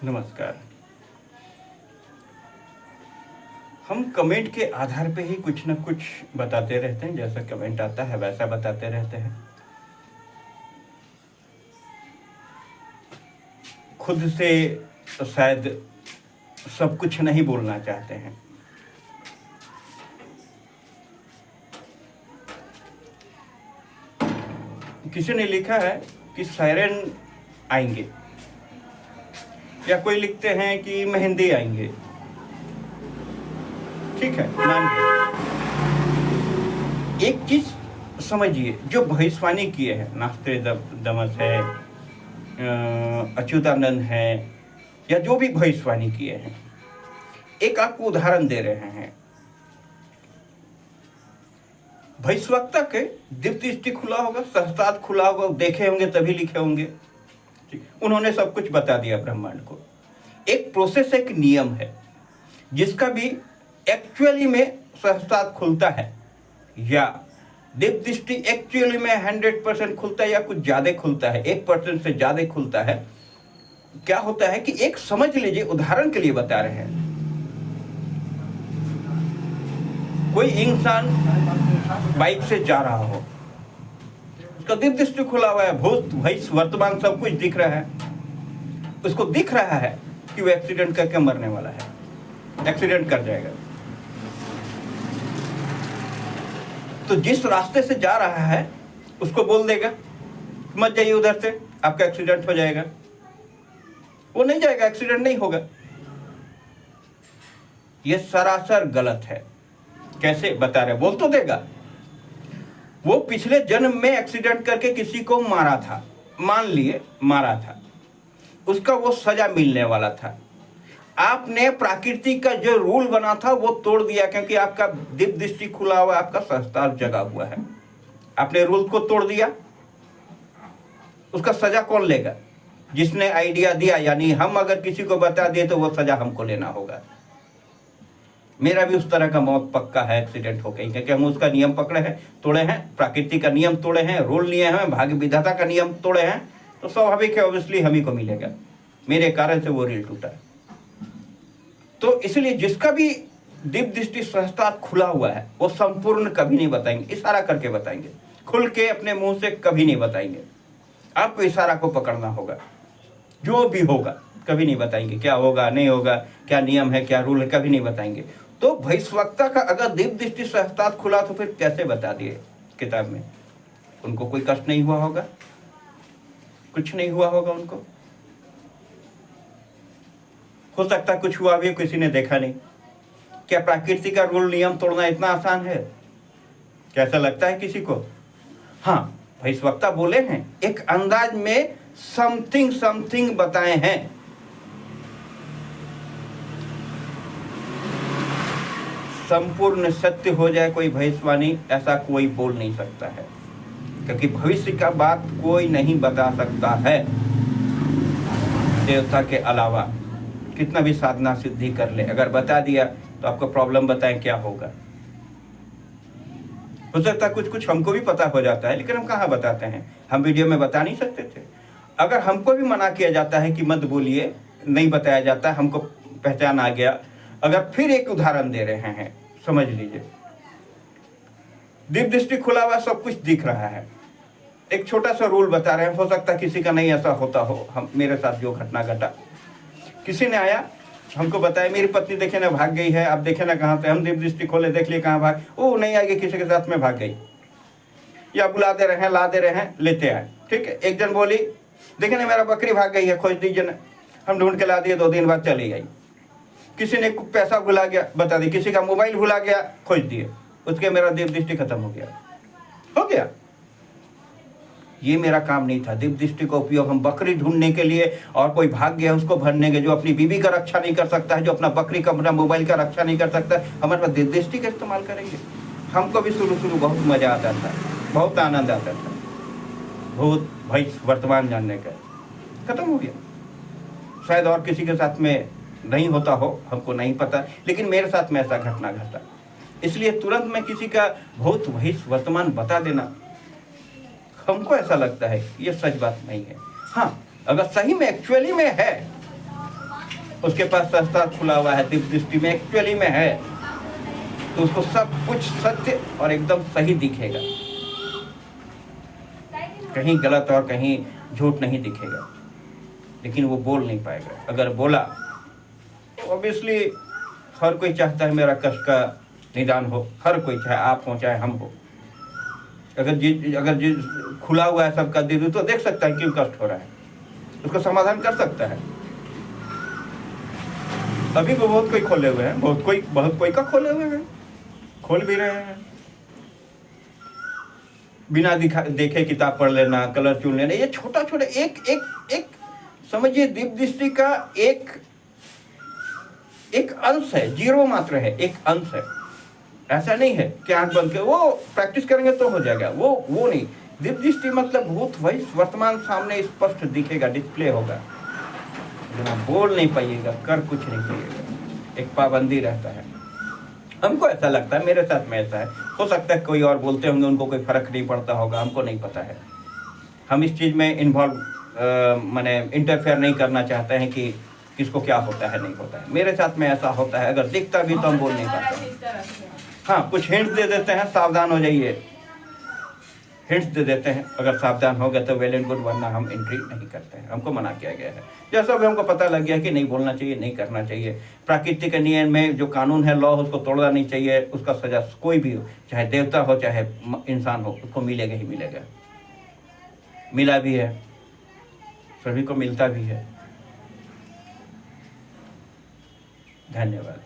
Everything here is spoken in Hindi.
नमस्कार। हम कमेंट के आधार पे ही कुछ न कुछ बताते रहते हैं, जैसा कमेंट आता है वैसा बताते रहते हैं। खुद से तो शायद सब कुछ नहीं बोलना चाहते हैं। किसी ने लिखा है कि सायरन आएंगे, या कोई लिखते हैं कि मेहंदी आएंगे। ठीक है, मान गए। एक चीज समझिए, जो भविष्यवाणी किए हैं, नास्ते दमस है, अच्युतानंद है, या जो भी भविष्यवाणी किए हैं, एक आपको उदाहरण दे रहे हैं। भविष्यवक्ता के दिव्य दृष्टि खुला होगा, सहस्त्रार्थ खुला होगा, देखे होंगे तभी लिखे होंगे। उन्होंने सब कुछ बता दिया ब्रह्मांड को। एक प्रोसेस, एक नियम है जिसका भी एक्चुअली में सहस्त्रार्थ खुलता है, या दिव्य दृष्टि एक्चुअली में 100% खुलता है, या कुछ ज्यादा खुलता है, 1% से ज्यादा खुलता है। क्या होता है कि एक समझ लीजिए, उदाहरण के लिए बता रहे हैं, कोई इंसान बाइक से जा रहा हो, उसका दिव्य दृष्टि खुला हुआ है, भूत भविष्य वर्तमान सब कुछ दिख रहा है, उसको दिख रहा है कि वो एक्सीडेंट करके मरने वाला है, एक्सीडेंट कर जाएगा। तो जिस रास्ते से जा रहा है उसको बोल देगा मत जाइए उधर से, आपका एक्सीडेंट हो जाएगा। वो नहीं जाएगा, एक्सीडेंट नहीं होगा। ये सरासर गलत है। कैसे बता रहे, बोल तो देगा। वो पिछले जन्म में एक्सीडेंट करके किसी को मारा था, मान लिए मारा था, उसका वो सजा मिलने वाला था। आपने प्रकृति का जो रूल बना था वो तोड़ दिया, क्योंकि आपका दिव्य दृष्टि खुला हुआ, आपका सहस्त्रार्थ जगा हुआ है। आपने रूल को तोड़ दिया, उसका सजा कौन लेगा? जिसने आइडिया दिया, यानी हम अगर किसी को बता दिए तो वो सजा हमको लेना होगा। मेरा भी उस तरह का मौत पक्का है, एक्सीडेंट हो गई, क्योंकि हम उसका नियम पकड़े हैं, तोड़े हैं, प्रकृति का नियम तोड़े हैं, रूल लिए हैं, भाग्य विधाता का नियम तोड़े हैं, तो स्वाभाविक है ऑब्वियसली हम ही को मिलेगा। मेरे कारण से वो रील टूटा। तो इसलिए जिसका भी दिव्य दृष्टि सहस्त्रार्थ खुला हुआ है वो संपूर्ण कभी नहीं बताएंगे, इशारा करके बताएंगे, खुल के अपने मुंह से कभी नहीं बताएंगे। आपको इशारा को पकड़ना होगा, जो भी होगा कभी नहीं बताएंगे, क्या होगा नहीं होगा, क्या नियम है क्या रूल है, कभी नहीं बताएंगे। तो भविष्यवक्ता का अगर दिव्य दृष्टि सहस्त्रार्थ खुला तो फिर कैसे बता दिए किताब में? उनको कोई कष्ट नहीं हुआ होगा, कुछ नहीं हुआ होगा उनको। हो सकता है कुछ हुआ भी किसी ने देखा नहीं। क्या प्रकृति का रूल नियम तोड़ना इतना आसान है? कैसा लगता है किसी को? हाँ, भविष्यवक्ता बोले हैं, एक अंदाज में समथिंग समथिंग बताए हैं। संपूर्ण सत्य हो जाए कोई भविष्यवाणी, ऐसा कोई बोल नहीं सकता है, क्योंकि भविष्य का बात कोई नहीं बता सकता है देवता के अलावा। कितना भी साधना सिद्धि कर ले, अगर बता दिया तो आपको प्रॉब्लम बताएं क्या होगा। हो सकता है कुछ कुछ हमको भी पता हो जाता है, लेकिन हम कहाँ बताते हैं, हम वीडियो में बता नहीं सकते थे। अगर हमको भी मना किया जाता है कि मत बोलिए, नहीं बताया जाता, हमको पहचान आ गया। अगर फिर एक उदाहरण दे रहे हैं, समझ लीजिए, दिव्य दृष्टि खुला हुआ, सब कुछ दिख रहा है, एक छोटा सा रूल बता रहे हैं। हो सकता है किसी का नहीं ऐसा होता हो, हम मेरे साथ जो घटना घटा, किसी ने आया हमको बताया मेरी पत्नी देखे ना भाग गई है, आप देखे ना कहाँ पे, हम दिव्य दृष्टि खोले, देख लिए कहाँ भाग, वो नहीं आएगी, किसी के साथ में भाग गई, या बुला दे रहे हैं, ला दे रहे हैं, लेते आए। ठीक है, एक जन बोली देखे ना मेरा बकरी भाग गई है, खोज दीजिए ना, हम ढूंढ के ला दिए, 2 दिन बाद चली गई। किसी ने पैसा भुला गया, बता दी, किसी का मोबाइल भुला गया, खोज दिए, उसके मेरा दिव्य दृष्टि खत्म हो गया। ये मेरा काम नहीं था। दिव्य दृष्टि का उपयोग हम बकरी ढूंढने के लिए, और कोई भाग गया उसको भरने के, जो अपनी बीवी का रक्षा नहीं कर सकता है, जो अपना बकरी का, अपना मोबाइल का रक्षा नहीं कर सकता, हमारे पास दिव्य दृष्टि का इस्तेमाल करेंगे। हमको भी शुरू बहुत मजा आता था, बहुत आनंद आता था, भूत भविष्य वर्तमान जानने का। खत्म हो गया। शायद और किसी के साथ में नहीं होता हो, हमको नहीं पता, लेकिन मेरे साथ में ऐसा घटना घटा। इसलिए तुरंत में किसी का भूत भविष्य वर्तमान बता देना, हमको ऐसा लगता है ये सच बात नहीं है। हाँ, अगर सही में एक्चुअली में है उसके पास रास्ता खुला हुआ है, दिव्य दृष्टि में एक्चुअली में है, तो उसको सब कुछ सत्य और एकदम सही दिखेगा, कहीं गलत और कहीं झूठ नहीं दिखेगा, लेकिन वो बोल नहीं पाएगा। अगर बोला तो ऑब्वियसली हर कोई चाहता है मेरा कष्ट का निदान हो, हर कोई, चाहे आप हो चाहे हम हो। अगर खुला हुआ है सबका दिल, तो देख सकता है क्यों कष्ट हो रहा है, उसको समाधान कर सकता है। अभी भी बहुत कोई खोले हुए हैं, बहुत कोई का खोले हुए हैं, खोल भी रहे हैं। बिना देखे किताब पढ़ लेना, कलर चुन लेना, ये छोटा छोटा एक समझिए दिव्य दृष्टि का एक अंश है, जीरो मात्र है, एक अंश है। ऐसा नहीं है कि आंख बंद के वो प्रैक्टिस करेंगे तो हो जाएगा, वो नहीं। दिव्य दृष्टि मतलब भूत वही वर्तमान सामने स्पष्ट दिखेगा, डिस्प्ले होगा, बोल नहीं पाइएगा, कर कुछ नहीं पाइएगा, एक पाबंदी रहता है। हमको ऐसा लगता है, मेरे साथ में ऐसा है, हो सकता है कोई और बोलते होंगे, उनको कोई फर्क नहीं पड़ता होगा, हमको नहीं पता है। हम इस चीज़ में इन्वॉल्व माने इंटरफेयर नहीं करना चाहते हैं कि किसको क्या होता है नहीं होता है। मेरे साथ में ऐसा होता है, अगर दिखता भी तो हम बोल नहीं पाते। हाँ, कुछ हिंट्स दे देते हैं, सावधान हो जाइए, हिंट्स दे देते हैं, अगर सावधान हो गए तो वेल एंड गुड, वरना हम एंट्री नहीं करते हैं, हमको मना किया गया है। जैसा भी हमको पता लग गया कि नहीं बोलना चाहिए, नहीं करना चाहिए, प्राकृतिक नियम में जो कानून है, लॉ, उसको तोड़ना नहीं चाहिए, उसका सजा कोई भी हो, चाहे देवता हो चाहे इंसान हो, उसको मिलेगा ही मिलेगा। मिला भी है, सभी को मिलता भी है। धन्यवाद।